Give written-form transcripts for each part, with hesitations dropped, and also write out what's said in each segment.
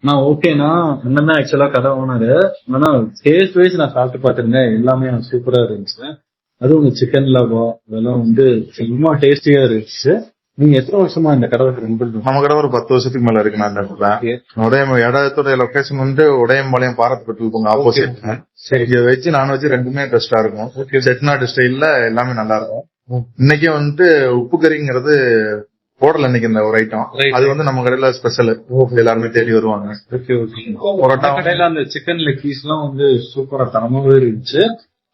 நான் ஓகேனா அண்ணன் தான் ஆக்சுவலா கடை ஓனரு. ஆனா டேஸ்ட் வைஸ் நான் சாப்பிட்டு பார்த்திருந்தேன், எல்லாமே சூப்பரா இருந்துச்சு. அதுவும் உங்க சிக்கன் லாபா அதெல்லாம் ரொம்ப டேஸ்டியா இருந்துச்சு. நீங்க எத்தனை வருஷமா இந்த கடை ரன் பண்றீங்க? நம்ம கடை ஒரு 10 வருஷத்துக்கு மேல இருக்கு. நான் இடத்தோட location Udayampalayam Bharat petrol bunk opposite. சரி, வெஜ் நான்வெஜ் ரெண்டுமே பெஸ்டா இருக்கும். செட்டிநாடு ஸ்டைல்ல எல்லாமே நல்லா இருக்கும். இன்னைக்கு உப்பு கறிங்கிறது போடல இன்னைக்கு இந்த ஒரு ஐட்டம். அது நம்ம கடையில ஸ்பெஷல். எல்லாருமே தேடி வருவாங்க. கடையில அந்த சிக்கன் லெக் பீஸ் எல்லாம் சூப்பரா தரமாவே இருந்துச்சு.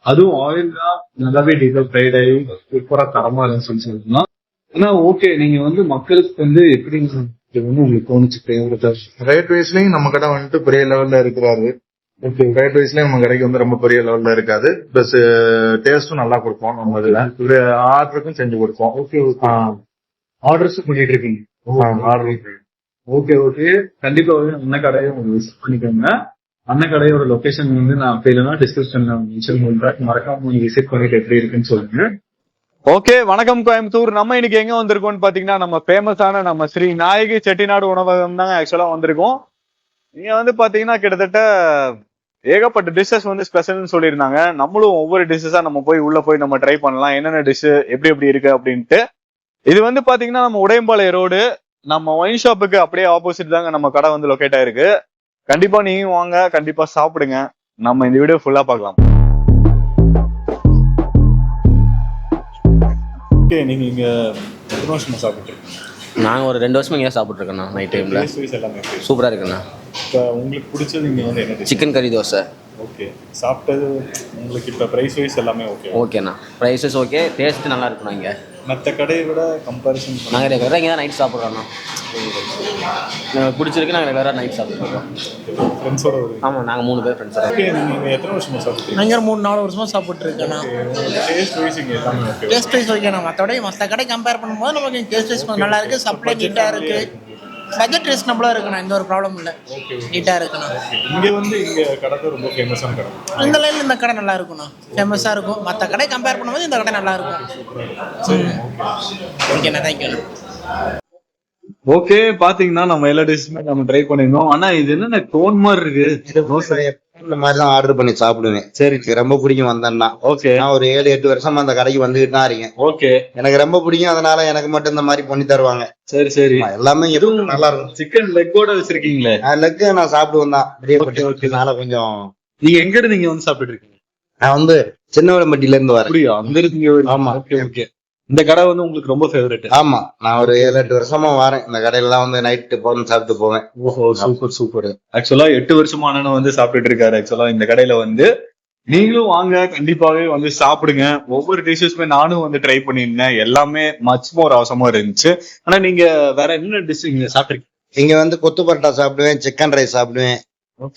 அதுவும் ஆயில் தான் நல்லாவே டீசல் ஃப்ரைட் ஆகி சூப்பரா தரமா இருந்துச்சுன்னு சொல்லலாம். ஆனா ஓகே, நீங்க மக்களுக்கு எப்படி உங்களுக்கு தோணுச்சு? ரேட் வைஸ்லயும் நம்ம கடை பெரிய லெவல்ல இருக்கிறாரு. ரேட் வைஸ்லயும் நம்ம கடைக்கு ரொம்ப பெரிய லெவல்ல இருக்காது. பிளஸ் டேஸ்டும் நல்லா கொடுப்போம். நம்ம இதுல ஆர்டருக்கும் செஞ்சு கொடுப்போம். ஆர்டர்ஸ் பண்ணிட்டு இருக்கீங்க? ஓகே ஓகே, கண்டிப்பா அண்ணன் கடையை விசிட் பண்ணிக்கோங்க. அண்ணன் கடையோட லொகேஷன் நான் ஃபெயிலா டிஸ்கிரிப்ஷன்ல மென்ஷன் பண்றேன். மறக்காம நீங்க விசிட் பண்ணிட்டு எப்படி இருக்குன்னு சொல்லுங்க. ஓகே, வணக்கம் கோயம்புத்தூர். நம்ம இன்னைக்கு எங்க வந்திருக்கோம்னு பாத்தீங்கன்னா, நம்ம ஃபேமஸான நம்ம ஸ்ரீ நாயகி செட்டிநாடு உணவகம் தாங்க ஆக்சுவலா வந்திருக்கோம். நீங்க பாத்தீங்கன்னா கிட்டத்தட்ட ஏகப்பட்ட டிஷ்ஷஸ் ஸ்பெஷல்னு சொல்லியிருந்தாங்க. நம்மளும் ஒவ்வொரு டிஷ்ஷஸா நம்ம உள்ள போய் நம்ம ட்ரை பண்ணலாம், என்னென்ன டிஷ் எப்படி இருக்கு அப்படின்ட்டு. இது பாத்தீங்கன்னா நம்ம உடையம்பாளையம் ரோடு, நம்ம ஒயின் ஷாப்புக்கு அப்படியே ஆப்போசிட் தாங்க நம்ம கடை லொகேட் ஆயிருக்கு. கண்டிப்பா நீங்க வாங்க, கண்டிப்பா சாப்பிடுங்க. நம்ம இந்த வீடியோ ஃபுல்லா பார்க்கலாம். நீங்க இங்க எத்தனை வருஷமா சாப்பிட்டு? நாங்கள் ஒரு 2 வருஷமா இங்கே சாப்பிட்டு இருக்கோண்ணா. நைட் டைம்ல சூப்பராக இருக்குண்ணா. இப்போ உங்களுக்கு பிடிச்சது இங்க என்ன? சிக்கன் கறி தோசை. ஓகே, சாப்பிட்டது உங்களுக்கு இப்போ ப்ரைஸ் வைஸ் எல்லாமே ஓகேண்ணா. ப்ரைஸஸ் ஓகே, டேஸ்ட்டு நல்லா இருக்குண்ணா. இங்கே மற்ற கடையை விட கம்பேரிசன் நாங்கள் ரெகுலராக இங்கே தான் நைட் சாப்பிட்றோண்ணா. எனக்கு பிடிச்சிருக்கு, நாங்கள் ரெகுலராக நைட் சாப்பிட்றோம். ஃப்ரெண்ட்ஸோட? ஆமாம், நாங்கள் 3 பேர் ஃப்ரெண்ட்ஸோட. ஓகே, நீங்கள் எத்தனை வருஷமாக சாப்பிட்டு? நாங்கள் 3-4 வருஷமாக சாப்பிட்ருக்கேண்ணா. டேஸ்ட் வைஸ் இங்கே எல்லாமே டேஸ்ட் வைஸ் ஓகேண்ணா. மற்ற கடை கம்பேர் பண்ணும்போது நமக்கு டேஸ்ட் வைஸ் கொஞ்சம் நல்லா இருக்குது. சப்ளை நீட்டாக இருக்குது. பட்ஜெட் ரீசனபிளாக இருக்குண்ணா. எந்த ஒரு ப்ராப்ளம் இல்லை, நீட்டாக இருக்குண்ணா. இங்கே கடை ரொம்ப ஃபேமஸான கடை. இந்த லைனில் இந்த கடை நல்லா இருக்குண்ணா, ஃபேமஸாக இருக்கும். மற்ற கடை கம்பேர் பண்ணும்போது இந்த கடை நல்லா இருக்கும். ஓகேண்ணா, தேங்க்யூண்ணா. ஓகே, பாத்தீங்கன்னா நம்ம எல்லா டிஷ்ஷுமே நம்ம ட்ரை பண்ணிருந்தோம். ஆனா இது என்ன கோன் மாதிரி இருக்கு? இந்த மாதிரி தான் ஆர்டர் பண்ணி சாப்பிடுவேன். சரி, ரொம்ப பிடிக்கும் வந்தேன்னா. ஓகே, நான் ஒரு 7-8 வருஷமா அந்த கடைக்கு வந்துகிட்டு தான் இருக்கேன். ஓகே, எனக்கு ரொம்ப பிடிக்கும். அதனால எனக்கு மட்டும் இந்த மாதிரி பண்ணி தருவாங்க. சரி சரி, எல்லாமே எதுவும் நல்லா இருக்கும். சிக்கன் லெக்கோட வச்சிருக்கீங்களே? லெக் நான் சாப்பிடுவேன் தான். பிரியப்பட்டதுனால கொஞ்சம். நீங்க எங்க இருந்து நீங்க சாப்பிட்டு இருக்கீங்க? நான் சின்னவளம்பட்டியில இருந்து வரேன். அப்படியா? அங்க இருக்கீங்க? ஆமா. Okay okay. இந்த கடை உங்களுக்கு ரொம்ப ஃபேவரட்? ஆமா, நான் ஒரு 7-8 வருஷமா வரேன். இந்த கடையில தான் நைட்டு போன சாப்பிட்டு போவேன். ஓஹோ, சூப்பர் சூப்பர். ஆக்சுவலா 8 வருஷமா அண்ணன் சாப்பிட்டுட்டு இருக்காரு. ஆக்சுவலா இந்த கடையில நீங்களும் வாங்க, கண்டிப்பாவே சாப்பிடுங்க. ஒவ்வொரு டிஷ்ஷஸுமே நானும் ட்ரை பண்ணிருந்தேன். எல்லாமே மச் மோர் அவசரமா இருந்துச்சு. ஆனா நீங்க வேற என்ன டிஷ் இங்க சாப்பிட்டுருக்கீங்க? இங்க கொத்து பரோட்டா சாப்பிடுவேன், சிக்கன் ரைஸ் சாப்பிடுவேன்,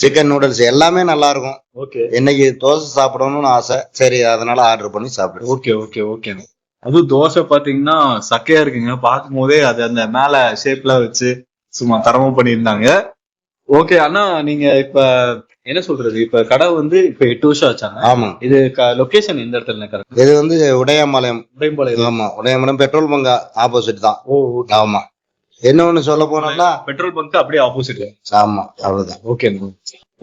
சிக்கன் நூடுல்ஸ் எல்லாமே நல்லா இருக்கும். ஓகே, இன்னைக்கு தோசை சாப்பிடணும்னு ஆசை. சரி, அதனால ஆர்டர் பண்ணி சாப்பிடுவேன். Okay okay okay. அதுவும் தோசை பாத்தீங்கன்னா சக்கையா இருக்குங்க. பார்க்கும் போதே அது அந்த மேல ஷேப்ல வச்சு சும்மா தரமா பண்ணியிருந்தாங்க. ஓகே அண்ணா, நீங்க இப்ப என்ன சொல்றது, இப்ப கடை இப்ப 8 வருஷம் ஆச்சாங்க? ஆமா. இது லொகேஷன் எந்த இடத்துல கரெக்ட்? இது உடையம்பாளையம். உடையம்பாளையம்? ஆமா, உடையம்பாளையம் பெட்ரோல் பங்க் ஆப்போசிட் தான். ஓ, ஆமா. என்ன ஒண்ணு சொல்ல போனோம்னா பெட்ரோல் பங்க் அப்படியே ஆப்போசிட். ஆமா, அவ்வளவுதான். Okay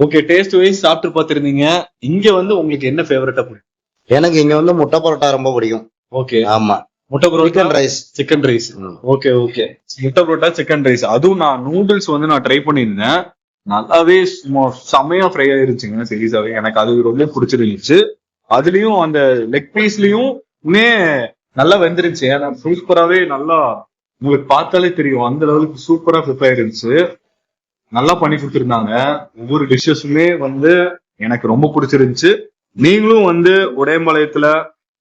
okay. டேஸ்ட் வைஸ் சாப்பிட்டு பாத்திருந்தீங்க. இங்க உங்களுக்கு என்ன ஃபேவரட்டா பிடிக்கும்? எனக்கு இங்க முட்டை பரோட்டா ரொம்ப பிடிக்கும். ஓகே, ஆமா. முட்டை parotta, chicken rice. Okay okay. முட்டை பரோட்டா, சிக்கன் ரைஸ். அதுவும் நான் நூடுல்ஸ் நான் ட்ரை பண்ணியிருந்தேன். நல்லாவே செமையா ஃப்ரை ஆயிருச்சுங்க. சீரியஸாவே எனக்கு அது ரொம்ப பிடிச்சிருந்துச்சு. அதுலயும் அந்த லெக் பீஸ்லயும் நல்லா வெந்துருச்சு. ஏன்னா சூப்பராவே நல்லா உங்களுக்கு பார்த்தாலே தெரியும், அந்த லெவலுக்கு சூப்பரா ப்ரிப்பேர் ஆயிருந்துச்சு. நல்லா பண்ணி கொடுத்துருந்தாங்க. ஒவ்வொரு டிஷ்ஷஸுமே எனக்கு ரொம்ப பிடிச்சிருந்துச்சு. நீங்களும் உடையம்பாளையத்துல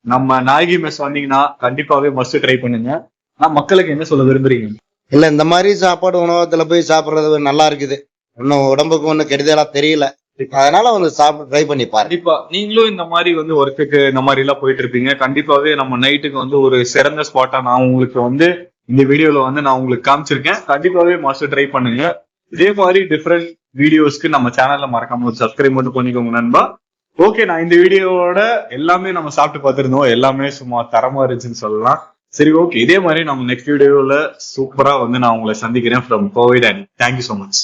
நம்ம நாயகி மெஸ் வந்தீங்கன்னா கண்டிப்பாவே மஸ்ட் ட்ரை பண்ணுங்க. நான் மக்களுக்கு என்ன சொல்ல விரும்புறீங்க? இல்ல, இந்த மாதிரி சாப்பாடு உணவகத்துல போய் சாப்பிடுறது நல்லா இருக்குது. இன்னும் உடம்புக்கு ஒன்னும் கெடுதலா தெரியல. அதனால சாப்பிட்டு ட்ரை பண்ணி பாருங்க. கண்டிப்பா நீங்களும் இந்த மாதிரி ஒர்க்குக்கு இந்த மாதிரி எல்லாம் போயிட்டு இருப்பீங்க. கண்டிப்பாவே நம்ம நைட்டுக்கு ஒரு சிறந்த ஸ்பாட்டா நான் உங்களுக்கு இந்த வீடியோல நான் உங்களுக்கு காமிச்சிருக்கேன். கண்டிப்பாவே மஸ்ட் ட்ரை பண்ணுங்க. இதே மாதிரி டிஃப்ரெண்ட் வீடியோஸ்க்கு நம்ம சேனல்ல மறக்காம சப்ஸ்கிரைப் மட்டும் பண்ணிக்கோங்க நண்பா. ஓகே, நான் இந்த வீடியோவோட எல்லாமே நம்ம சாப்பிட்டு பார்த்திருந்தோம். எல்லாமே சும்மா தரமா இருந்துச்சுன்னு சொல்லலாம். சரி, ஓகே. இதே மாதிரி நம்ம நெக்ஸ்ட் வீடியோல சூப்பரா நான் உங்களை சந்திக்கிறேன் from Kovai Danny. Thank you so much.